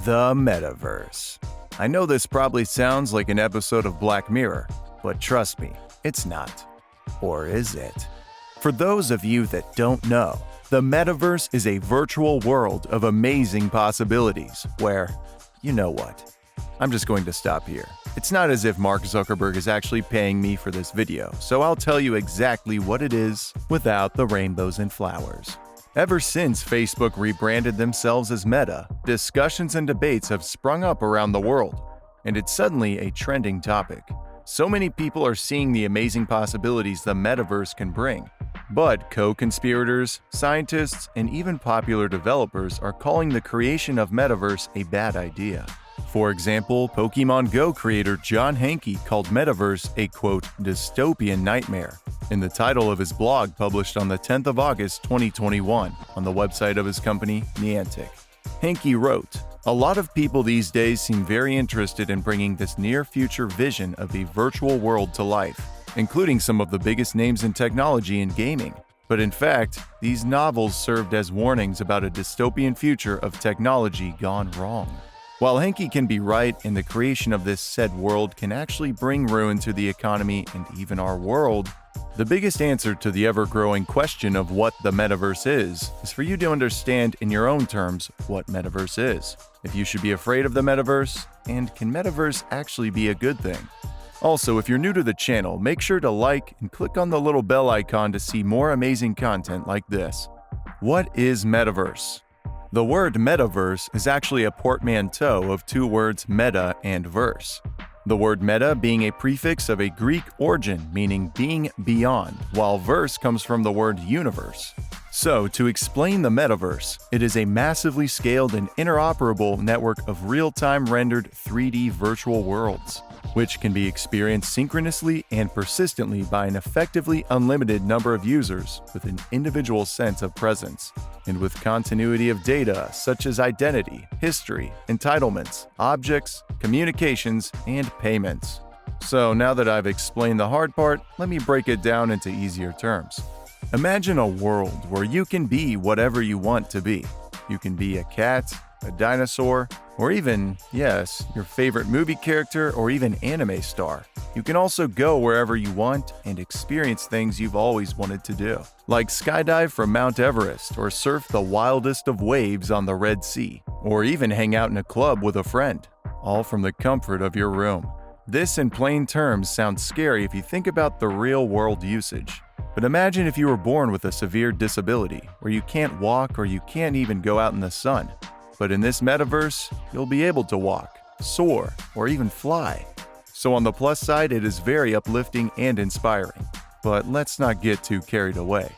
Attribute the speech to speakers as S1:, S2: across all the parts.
S1: The Metaverse. I know this probably sounds like an episode of Black Mirror, but trust me, it's not. Or is it? For those of you that don't know, the Metaverse is a virtual world of amazing possibilities where, you know what? I'm just going to stop here. It's not as if Mark Zuckerberg is actually paying me for this video, so I'll tell you exactly what it is without the rainbows and flowers. Ever since Facebook rebranded themselves as Meta, discussions and debates have sprung up around the world, and it's suddenly a trending topic. So many people are seeing the amazing possibilities the Metaverse can bring. But co-conspirators, scientists, and even popular developers are calling the creation of Metaverse a bad idea. For example, Pokemon Go creator John Hanke called Metaverse a, quote, dystopian nightmare in the title of his blog published on the 10th of August 2021 on the website of his company, Niantic. Hanke wrote, "A lot of people these days seem very interested in bringing this near-future vision of a virtual world to life, including some of the biggest names in technology and gaming. But in fact, these novels served as warnings about a dystopian future of technology gone wrong." While Hanke can be right and the creation of this said world can actually bring ruin to the economy and even our world, the biggest answer to the ever-growing question of what the Metaverse is for you to understand in your own terms what Metaverse is, if you should be afraid of the Metaverse, and can Metaverse actually be a good thing? Also, if you're new to the channel, make sure to like and click on the little bell icon to see more amazing content like this. What is Metaverse? The word Metaverse is actually a portmanteau of two words meta and verse. The word meta being a prefix of a Greek origin meaning being beyond, while verse comes from the word universe. So, to explain the Metaverse, it is a massively scaled and interoperable network of real-time rendered 3D virtual worlds, which can be experienced synchronously and persistently by an effectively unlimited number of users with an individual sense of presence, and with continuity of data such as identity, history, entitlements, objects, communications, and payments. So now that I've explained the hard part, let me break it down into easier terms. Imagine a world where you can be whatever you want to be. You can be a cat, a dinosaur, or even, yes, your favorite movie character or even anime star. You can also go wherever you want and experience things you've always wanted to do, like skydive from Mount Everest or surf the wildest of waves on the Red Sea, or even hang out in a club with a friend, all from the comfort of your room. This, in plain terms, sounds scary if you think about the real-world usage. But imagine if you were born with a severe disability, where you can't walk or you can't even go out in the sun. But in this Metaverse, you'll be able to walk, soar, or even fly. So on the plus side, it is very uplifting and inspiring. But let's not get too carried away.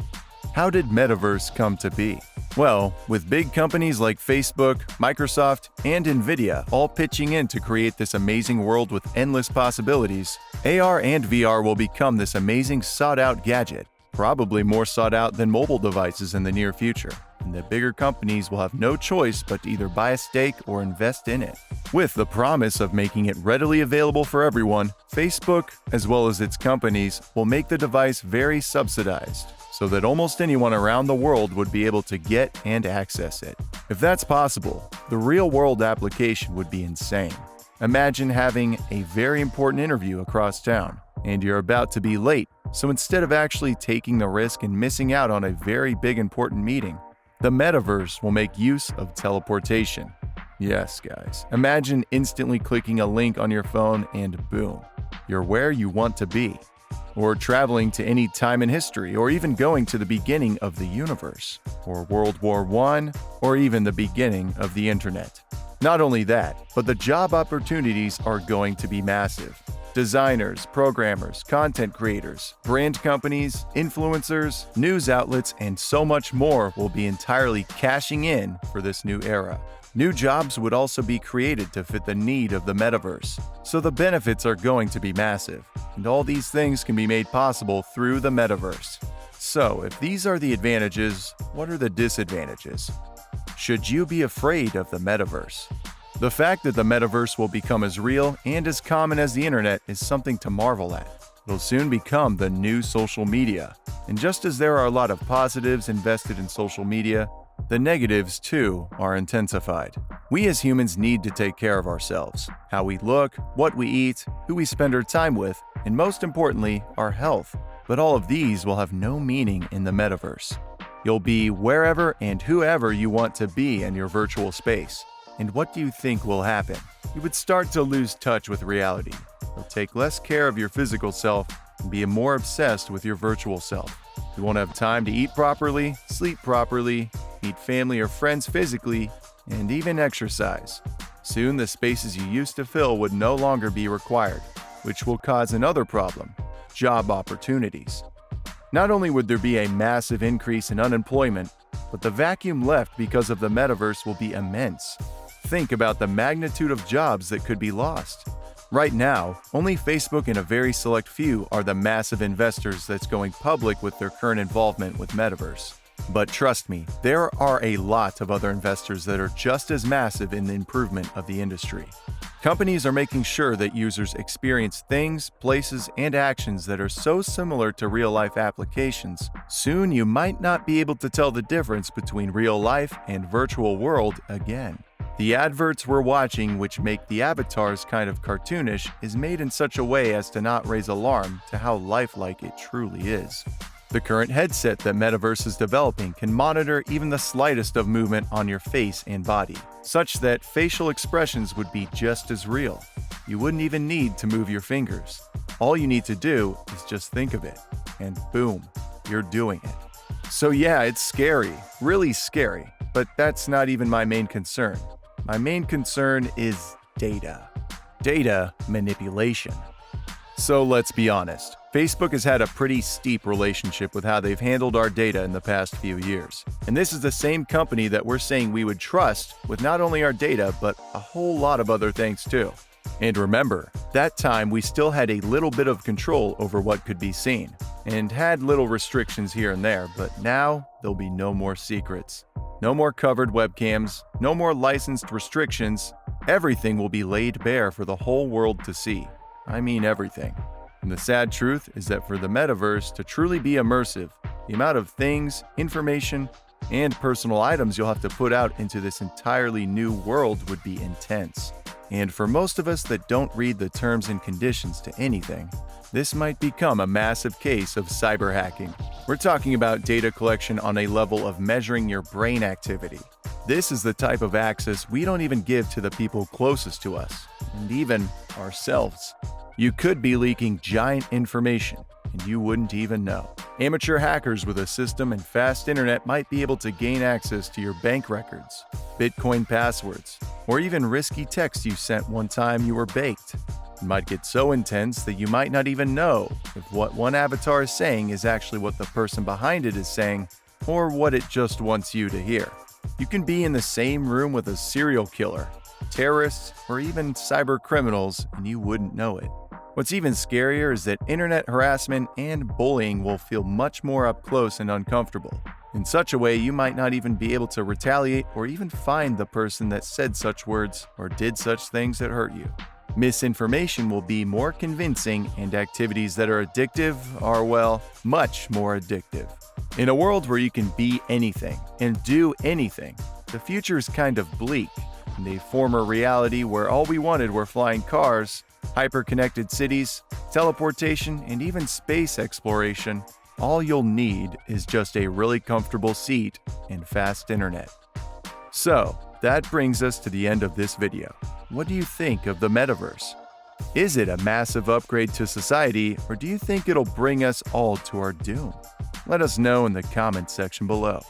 S1: How did Metaverse come to be? Well, with big companies like Facebook, Microsoft, and Nvidia all pitching in to create this amazing world with endless possibilities, AR and VR will become this amazing sought-out gadget, probably more sought out than mobile devices in the near future, and the bigger companies will have no choice but to either buy a stake or invest in it. With the promise of making it readily available for everyone, Facebook, as well as its companies, will make the device very subsidized, so that almost anyone around the world would be able to get and access it. If that's possible, the real-world application would be insane. Imagine having a very important interview across town, and you're about to be late, so instead of actually taking the risk and missing out on a very big important meeting, the Metaverse will make use of teleportation. Yes, guys, imagine instantly clicking a link on your phone and boom, you're where you want to be. Or traveling to any time in history, or even going to the beginning of the universe, or World War I, or even the beginning of the internet. Not only that, but the job opportunities are going to be massive. Designers, programmers, content creators, brand companies, influencers, news outlets, and so much more will be entirely cashing in for this new era. New jobs would also be created to fit the need of the Metaverse, so the benefits are going to be massive, and all these things can be made possible through the Metaverse. So, if these are the advantages, what are the disadvantages? Should you be afraid of the Metaverse? The fact that the Metaverse will become as real and as common as the internet is something to marvel at. It'll soon become the new social media. And just as there are a lot of positives invested in social media, the negatives, too, are intensified. We as humans need to take care of ourselves, how we look, what we eat, who we spend our time with, and most importantly, our health. But all of these will have no meaning in the metaverse. You'll be wherever and whoever you want to be in your virtual space. And what do you think will happen? You would start to lose touch with reality. You'll take less care of your physical self and be more obsessed with your virtual self. You won't have time to eat properly, sleep properly, meet family or friends physically, and even exercise. Soon, the spaces you used to fill would no longer be required, which will cause another problem: job opportunities. Not only would there be a massive increase in unemployment, but the vacuum left because of the metaverse will be immense. Think about the magnitude of jobs that could be lost. Right now, only Facebook and a very select few are the massive investors that's going public with their current involvement with Metaverse. But trust me, there are a lot of other investors that are just as massive in the improvement of the industry. Companies are making sure that users experience things, places, and actions that are so similar to real-life applications, soon you might not be able to tell the difference between real life and virtual world again. The adverts we're watching, which make the avatars kind of cartoonish, is made in such a way as to not raise alarm to how lifelike it truly is. The current headset that Metaverse is developing can monitor even the slightest of movement on your face and body, such that facial expressions would be just as real. You wouldn't even need to move your fingers. All you need to do is just think of it, and boom, you're doing it. So yeah, it's scary, really scary, but that's not even my main concern. My main concern is data. Data manipulation. So let's be honest. Facebook has had a pretty steep relationship with how they've handled our data in the past few years. And this is the same company that we're saying we would trust with not only our data, but a whole lot of other things too. And remember, that time we still had a little bit of control over what could be seen, and had little restrictions here and there, but now there'll be no more secrets. No more covered webcams, no more licensed restrictions. Everything will be laid bare for the whole world to see. I mean everything. And the sad truth is that for the metaverse to truly be immersive, the amount of things, information, and personal items you'll have to put out into this entirely new world would be intense. And for most of us that don't read the terms and conditions to anything, this might become a massive case of cyber hacking. We're talking about data collection on a level of measuring your brain activity. This is the type of access we don't even give to the people closest to us, and even ourselves. You could be leaking giant information, and you wouldn't even know. Amateur hackers with a system and fast internet might be able to gain access to your bank records, Bitcoin passwords, or even risky text you sent one time you were baked. It might get so intense that you might not even know if what one avatar is saying is actually what the person behind it is saying, or what it just wants you to hear. You can be in the same room with a serial killer, terrorists, or even cyber criminals, and you wouldn't know it. What's even scarier is that internet harassment and bullying will feel much more up close and uncomfortable. In such a way, you might not even be able to retaliate or even find the person that said such words or did such things that hurt you. Misinformation will be more convincing, and activities that are addictive are, well, much more addictive. In a world where you can be anything and do anything, the future is kind of bleak. In a former reality where all we wanted were flying cars, hyper-connected cities, teleportation, and even space exploration, all you'll need is just a really comfortable seat and fast internet. So, that brings us to the end of this video. What do you think of the metaverse? Is it a massive upgrade to society, or do you think it'll bring us all to our doom? Let us know in the comments section below.